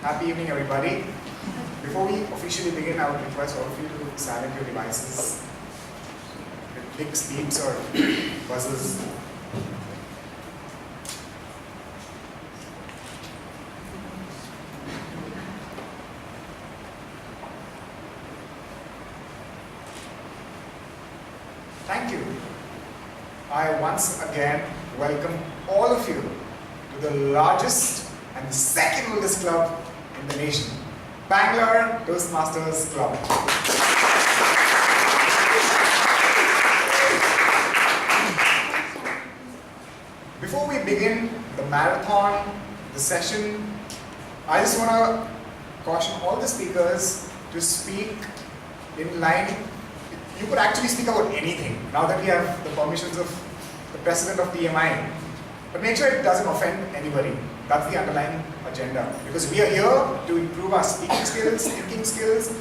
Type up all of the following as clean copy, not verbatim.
Happy evening, everybody. Before we officially begin, I would request all of you to silence your devices with big beeps or buzzes. Thank you. I once again welcome all of you to the largest and the second oldest club in the nation, Bangalore Toastmasters Club. Before we begin the marathon, the session, I just want to caution all the speakers to speak in line. You could actually speak about anything now that we have the permissions of the president of TMI. But make sure it doesn't offend anybody. That's the underlying agenda. Because we are here to improve our speaking skills, thinking skills,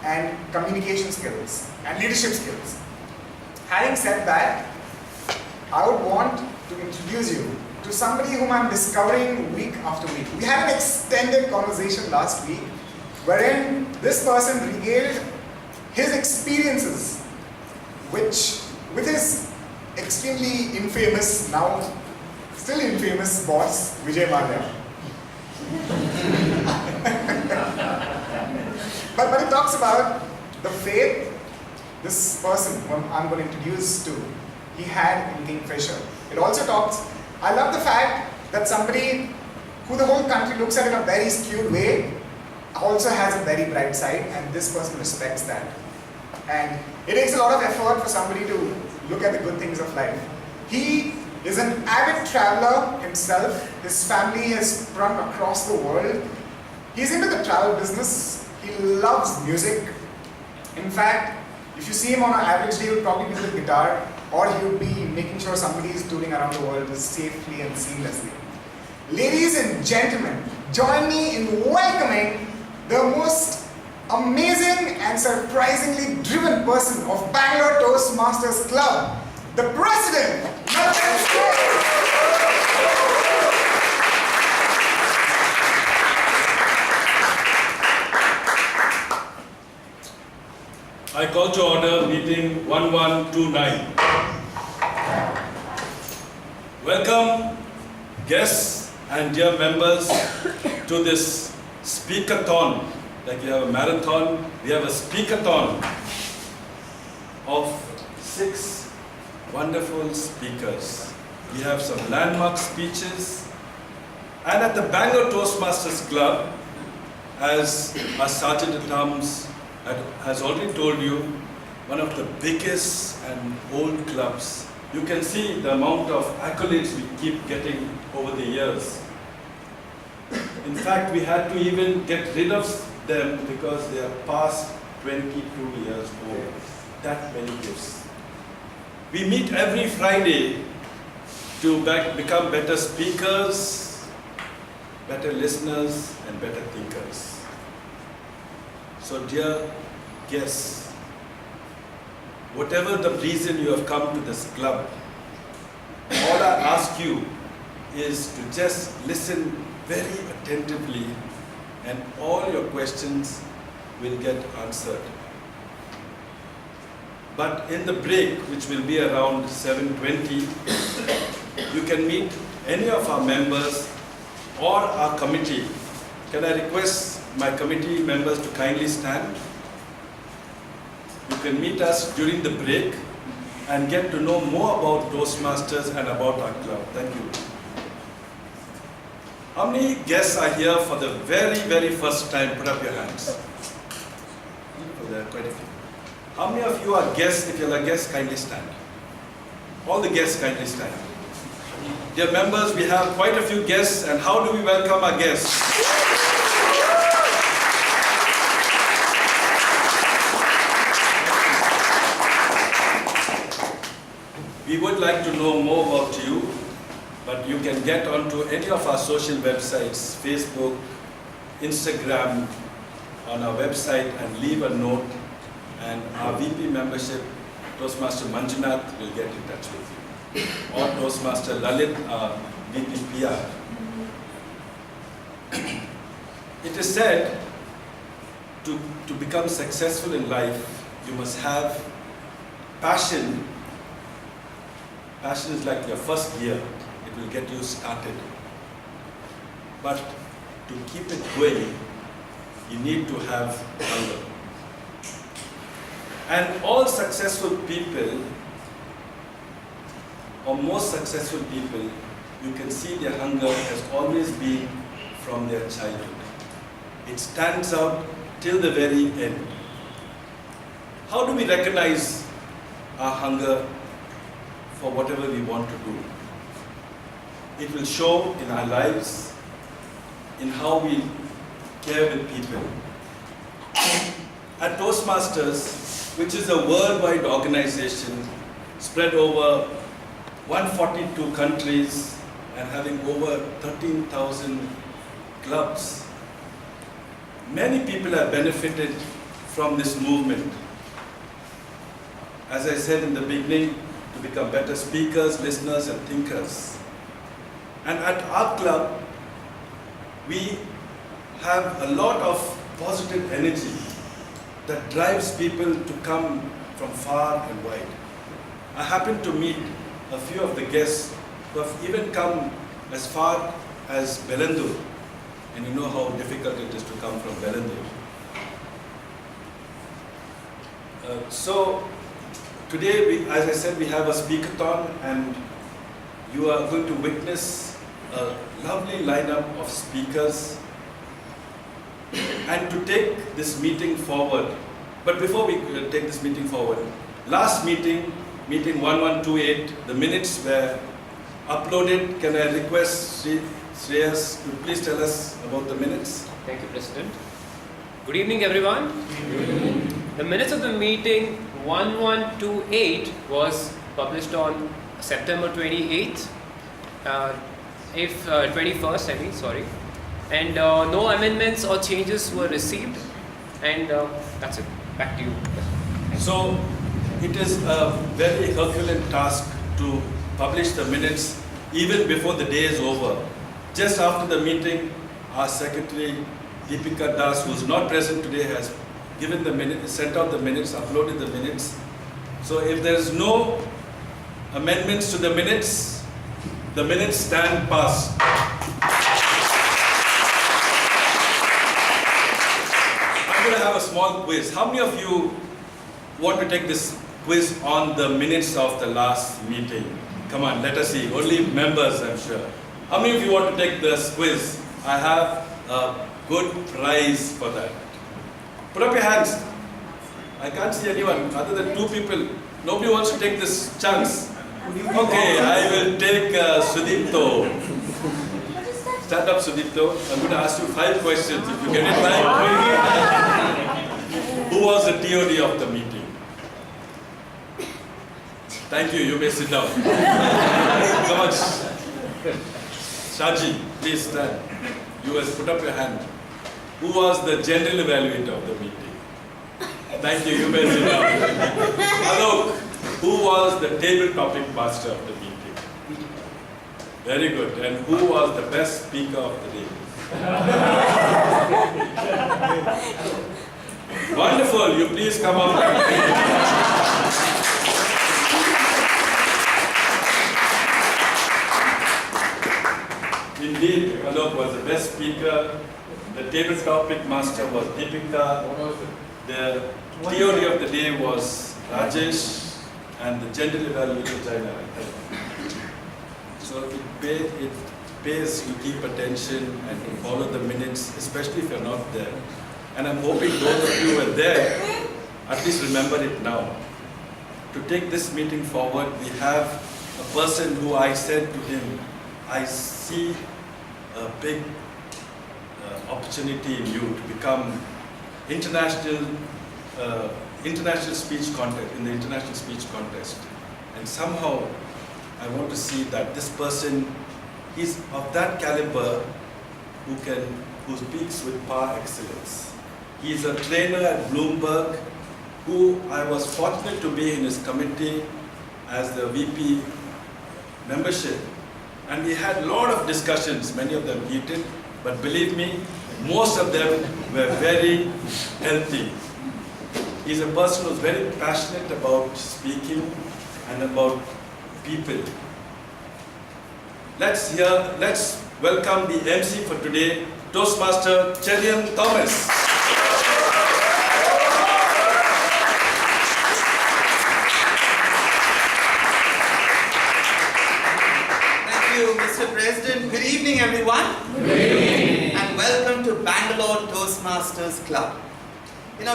and communication skills, and leadership skills. Having said that, I would want to introduce you to somebody whom I'm discovering week after week. We had an extended conversation last week wherein this person regaled his experiences, which with his extremely infamous, now still infamous boss, Vijay Mallya. but it talks about the faith this person whom I'm going to introduce to, he had in Kingfisher. It also talks, I love the fact that somebody who the whole country looks at in a very skewed way also has a very bright side, and this person respects that. And it takes a lot of effort for somebody to look at the good things of life. He is an avid traveler himself. His family has sprung across the world. He's into the travel business. He loves music. In fact, if you see him on an average day, he would probably be with a guitar, or he would be making sure somebody is touring around the world safely and seamlessly. Ladies and gentlemen, join me in welcoming the most amazing and surprisingly driven person of Bangalore Toastmasters Club, the president. I call to order meeting 1129. Welcome, guests and dear members, to this speakathon. Like you have a marathon, we have a speakathon of 6 wonderful speakers. We have some landmark speeches, and at the Bangalore Toastmasters Club, as our Sergeant at Arms has already told you, one of the biggest and old clubs. You can see the amount of accolades we keep getting over the years. In fact, we had to even get rid of them because they are past 22 years old. That many gifts. We meet every Friday to become better speakers, better listeners, and better thinkers. So dear guests, whatever the reason you have come to this club, all I ask you is to just listen very attentively, and all your questions will get answered. But in the break, which will be around 7:20, you can meet any of our members or our committee. Can I request my committee members to kindly stand? You can meet us during the break and get to know more about Toastmasters and about our club. Thank you. How many guests are here for the very, very first time? Put up your hands. Oh, there are quite a few. How many of you are guests? If you're a guest, kindly stand. All the guests kindly stand. Dear members, we have quite a few guests, and how do we welcome our guests? We would like to know more about you, but you can get onto any of our social websites, Facebook, Instagram, on our website, and leave a note, and our VP membership, Toastmaster Manjunath, will get in touch with you. Or Toastmaster Lalit, VP PR. It is said to become successful in life, you must have passion. Passion is like your first gear. It will get you started. But to keep it going, you need to have hunger. And all successful people, or most successful people, you can see their hunger has always been from their childhood. It stands out till the very end. How do we recognize our hunger for whatever we want to do? It will show in our lives, in how we care with people. At Toastmasters, which is a worldwide organization spread over 142 countries and having over 13,000 clubs, many people have benefited from this movement. As I said in the beginning, to become better speakers, listeners, and thinkers. And at our club, we have a lot of positive energy that drives people to come from far and wide. I happened to meet a few of the guests who have even come as far as Bellandur, and you know how difficult it is to come from Bellandur. So today, as I said, we have a speakathon, and you are going to witness a lovely lineup of speakers. And to take this meeting forward, but before we take this meeting forward, last meeting, meeting 1128, the minutes were uploaded. Can I request Shreyas to please tell us about the minutes? Thank you, President. Good evening, everyone. Good evening. The minutes of the meeting 1128 was published on September 28th, 21st, I mean, sorry. And no amendments or changes were received. And that's it. Back to you. So, it is a very Herculean task to publish the minutes even before the day is over. Just after the meeting, our secretary, Deepika Das, who is not present today, has given the minutes, sent out the minutes, uploaded the minutes. So if there is no amendments to the minutes stand passed. I'm going to have a small quiz. How many of you want to take this quiz on the minutes of the last meeting? Come on, let us see. Only members, I'm sure. How many of you want to take this quiz? I have a good prize for that. Put up your hands. I can't see anyone other than two people. Nobody wants to take this chance. Okay, I will take Sudipto. Stand up, Sudipto. I'm going to ask you 5 questions. If you get it right, who was the TOD of the meeting? Thank you. You may sit down. Come on. Shaji, please stand. You must put up your hand. Who was the general evaluator of the meeting? Thank you. You may sit down. Alok, who was the table topic master of the meeting? Very good. And who was the best speaker of the day? Wonderful. You please come up. Indeed, Alok was the best speaker. The table topic master was Deepika. The TOD of the day was Rajesh, and the general evaluator Jaina. So it pays to keep attention and to follow the minutes, especially if you're not there. And I'm hoping those of you who were there, at least remember it now. To take this meeting forward, we have a person who I said to him, I see a big opportunity in you to become international speech contest, in the international speech contest. And somehow I want to see that this person is of that caliber who speaks with par excellence. He is a trainer at Bloomberg, who I was fortunate to be in his committee as the VP membership. And we had a lot of discussions, many of them heated, but believe me, most of them were very healthy. He's a person who's very passionate about speaking and about people. Let's welcome the MC for today, Toastmaster Cherian Thomas. Thank you, Mr. President. Good evening, everyone. Good evening. And welcome to Bangalore Toastmasters Club.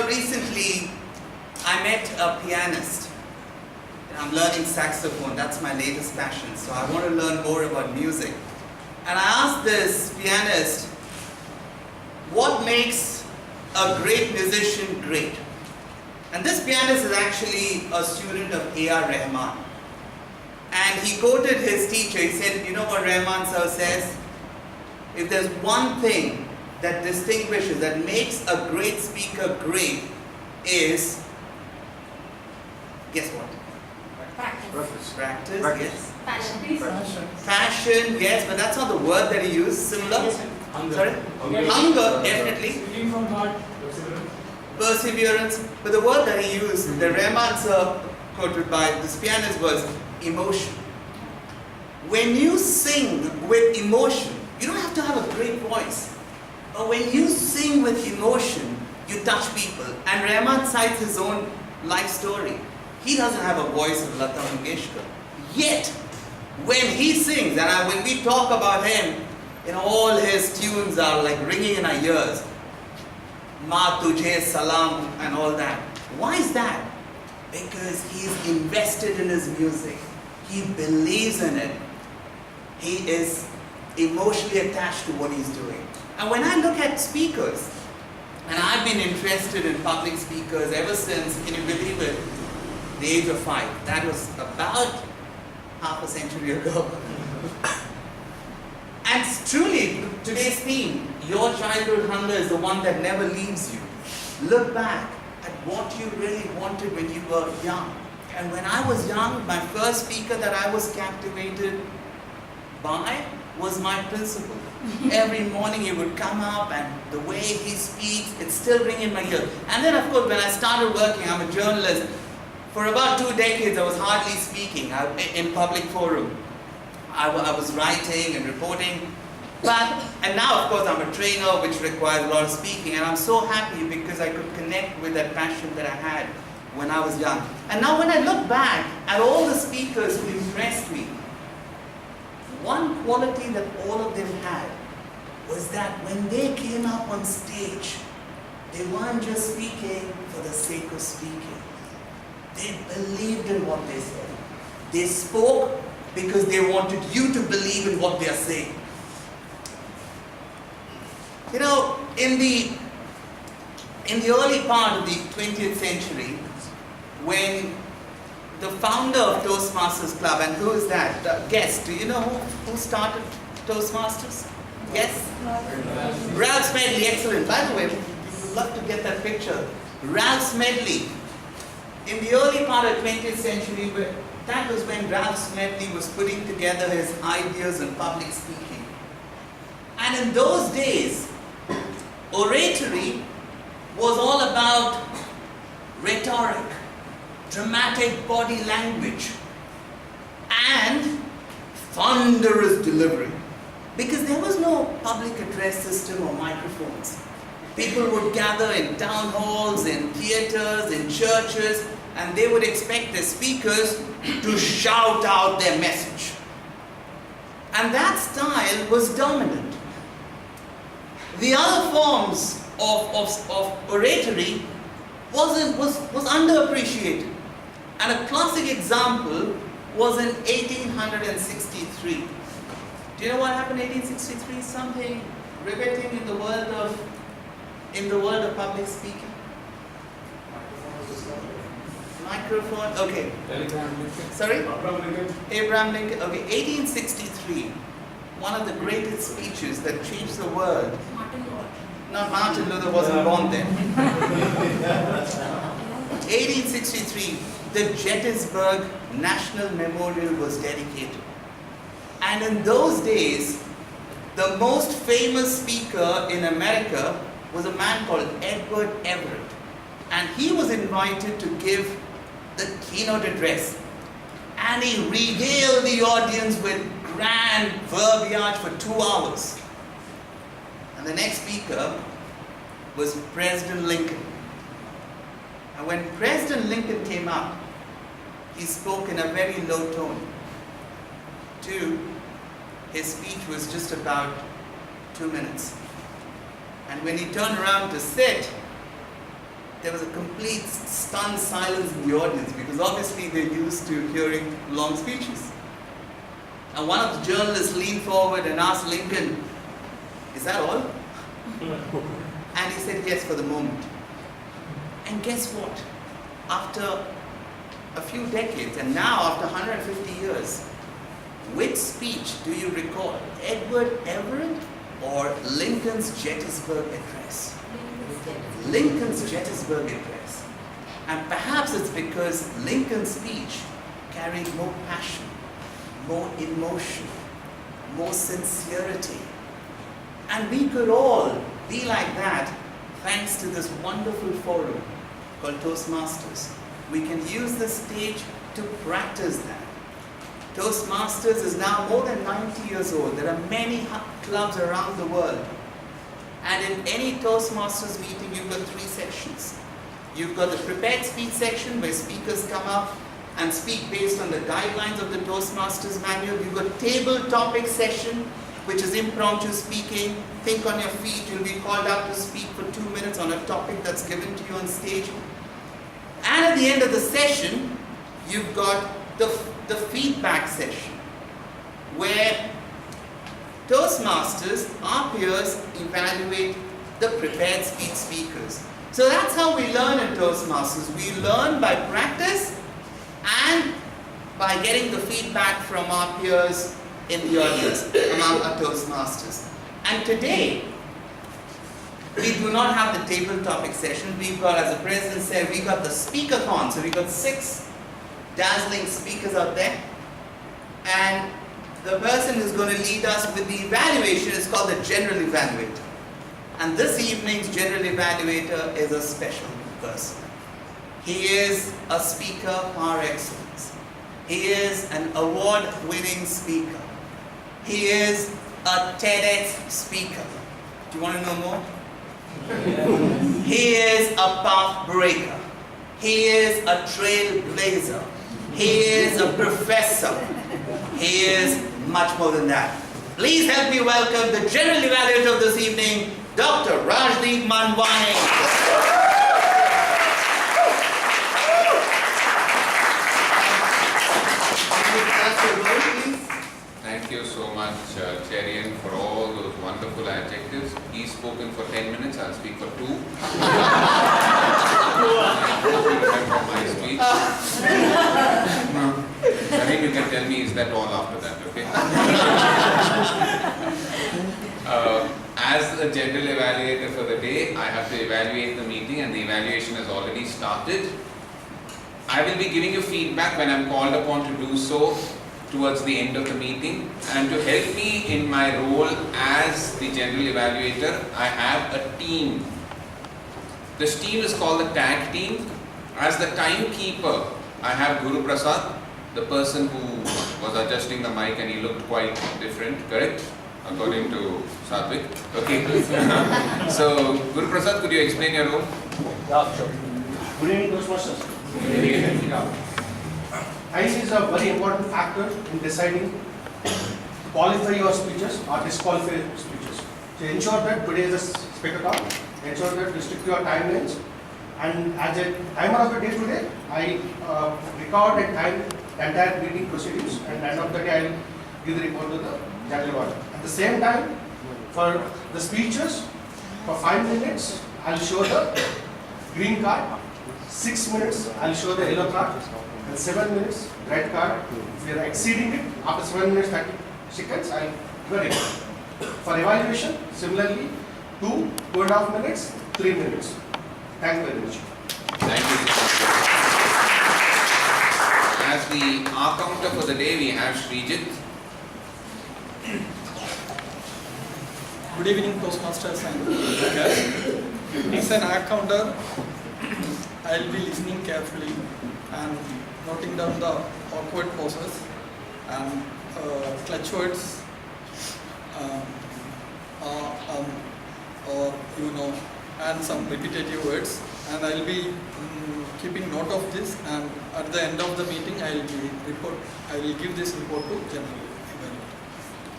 Recently I met a pianist. I'm learning saxophone, that's my latest passion, so I want to learn more about music. And I asked this pianist, what makes a great musician great? And this pianist is actually a student of A.R. Rahman. And he quoted his teacher, he said, you know what Rahman sir says? If there's one thing that distinguishes, that makes a great speaker great, is, guess what? Practice, yes. Passion, yes, but that's not the word that he used. Similar? Sorry? Hunger, definitely. Perseverance. But the word that he used, the Rahman sir quoted by this pianist, was emotion. When you sing with emotion, you don't have to have a great voice. But when you sing with emotion, you touch people. And Rahman cites his own life story. He doesn't have a voice of Lata Mangeshkar. Yet, when he sings, and when we talk about him, all his tunes are like ringing in our ears. Ma Tujhe Salam and all that. Why is that? Because he's invested in his music. He believes in it. He is emotionally attached to what he's doing. And when I look at speakers, and I've been interested in public speakers ever since, can you believe it, the age of 5. That was about half a century ago. And truly, today's theme, your childhood hunger is the one that never leaves you. Look back at what you really wanted when you were young. And when I was young, my first speaker that I was captivated by was my principal. Every morning he would come up and the way he speaks, it's still ringing in my ear. And then of course when I started working, I'm a journalist. For about 2 decades I was hardly speaking in public forum. I was writing and reporting. And now of course I'm a trainer, which requires a lot of speaking, and I'm so happy because I could connect with that passion that I had when I was young. And now when I look back at all the speakers who impressed me, one quality that all of them had was that when they came up on stage, they weren't just speaking for the sake of speaking. They believed in what they said. They spoke because they wanted you to believe in what they are saying. In the early part of the 20th century, when the founder of Toastmasters Club, and who is that? Guess, do you know who started Toastmasters? Yes? Ralph Smedley, excellent. By the way, we would love to get that picture. Ralph Smedley. In the early part of the 20th century, that was when Ralph Smedley was putting together his ideas on public speaking. And in those days, oratory was all about rhetoric, dramatic body language, and thunderous delivery. Because there was no public address system or microphones. People would gather in town halls, in theaters, in churches, and they would expect the speakers to shout out their message. And that style was dominant. The other forms of oratory was underappreciated. And a classic example was in 1863. Do you know what happened in 1863? Something riveting in the world of public speaking. Microphone, okay. Sorry? Abraham Lincoln. Okay, 1863. One of the greatest speeches that changed the world. Not Martin Luther wasn't born then. 1863, the Gettysburg National Memorial was dedicated. And in those days, the most famous speaker in America was a man called Edward Everett. And he was invited to give the keynote address. And he regaled the audience with grand verbiage for 2 hours. And the next speaker was President Lincoln. And when President Lincoln came up, he spoke in a very low tone. His speech was just about 2 minutes. And when he turned around to sit, there was a complete stunned silence in the audience, because obviously they're used to hearing long speeches. And one of the journalists leaned forward and asked Lincoln, "Is that all?" And he said, "Yes, for the moment." And guess what? After a few decades, and now after 150 years, which speech do you recall? Edward Everett or Lincoln's Gettysburg Address? Lincoln's Gettysburg Address. And perhaps it's because Lincoln's speech carried more passion, more emotion, more sincerity. And we could all be like that thanks to this wonderful forum called Toastmasters. We can use this stage to practice that. Toastmasters is now more than 90 years old. There are many clubs around the world. And in any Toastmasters meeting, you've got 3 sections. You've got the prepared speech section where speakers come up and speak based on the guidelines of the Toastmasters manual. You've got table topic session, which is impromptu speaking. Think on your feet. You'll be called out to speak for 2 minutes on a topic that's given to you on stage. And at the end of the session, you've got the feedback session, where Toastmasters, our peers, evaluate the prepared speech speakers. So that's how we learn in Toastmasters. We learn by practice and by getting the feedback from our peers in the audience, among our Toastmasters. And today, we do not have the table topic session. We've got, as the President said, we've got the speaker-thon. So we've got 6 dazzling speakers out there. And the person who's going to lead us with the evaluation is called the General Evaluator. And this evening's General Evaluator is a special person. He is a speaker par excellence. He is an award-winning speaker. He is a TEDx speaker. Do you want to know more? He is a path breaker. He is a trailblazer. He is a professor. He is much more than that. Please help me welcome the General Evaluator of this evening, Dr. Rajdeep Manwani. Thank you so much, Cherian, for all those wonderful adjectives. He's spoken for 10 minutes, I'll speak for 2. Remember my speech. I think you can tell me, is that all after that, okay? As the general evaluator for the day, I have to evaluate the meeting, and the evaluation has already started. I will be giving you feedback when I'm called upon to do so towards the end of the meeting. And to help me in my role as the general evaluator, I have a team. This team is called the tag team. As the timekeeper, I have Guru Prasad, the person who was adjusting the mic, and he looked quite different, correct? According to Satvik. Okay. So, Guru Prasad, could you explain your role? Yeah, sure. Good evening, Toastmasters. Good evening. Time is a very important factor in deciding to qualify your speeches or disqualify your speeches. So ensure that today is a speaker talk, ensure that restrict your timelines, and as a timer of the day today, I record and time the entire meeting proceedings, and at the end of the day I will give the report to the general order. At the same time, for the speeches, for 5 minutes, I will show the green card, 6 minutes, I will show the yellow card, and 7 minutes, red card. If you are exceeding it, after 7 minutes, 30 seconds, I will give a report. For evaluation, similarly, 2.5 minutes, 3 minutes. Thank you very much. Thank you. As the our counter for the day, we have Srijit. Good evening, Toastmasters and guests. As an accounter, I'll be listening carefully and noting down the awkward pauses and clutch words, or and some repetitive words. And I'll be keeping note of this. And at the end of the meeting, I will give this report to General.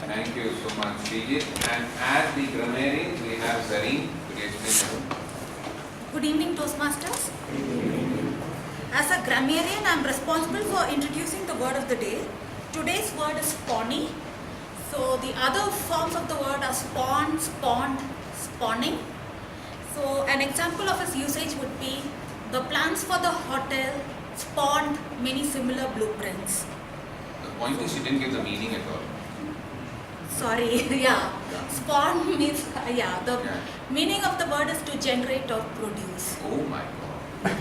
Thank you so much, Srijit. And as the grammarian, we have Zareen. Could you explain? Good evening, Toastmasters. As a grammarian, I am responsible for introducing the word of the day. Today's word is spawny. So the other forms of the word are spawn, spawned, spawning. So an example of its usage would be the plans for the hotel spawned many similar blueprints. The point is, you didn't give the meaning at all. Sorry, yeah. Spawn means, the meaning of the word is to generate or produce. Oh my God.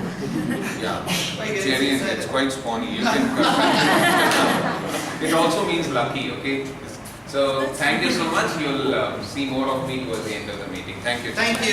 Yeah, Syrian, it's quite spawny. You can. It also means lucky, okay? So thank you so much. You'll see more of me towards the end of the meeting. Thank you. Thank you.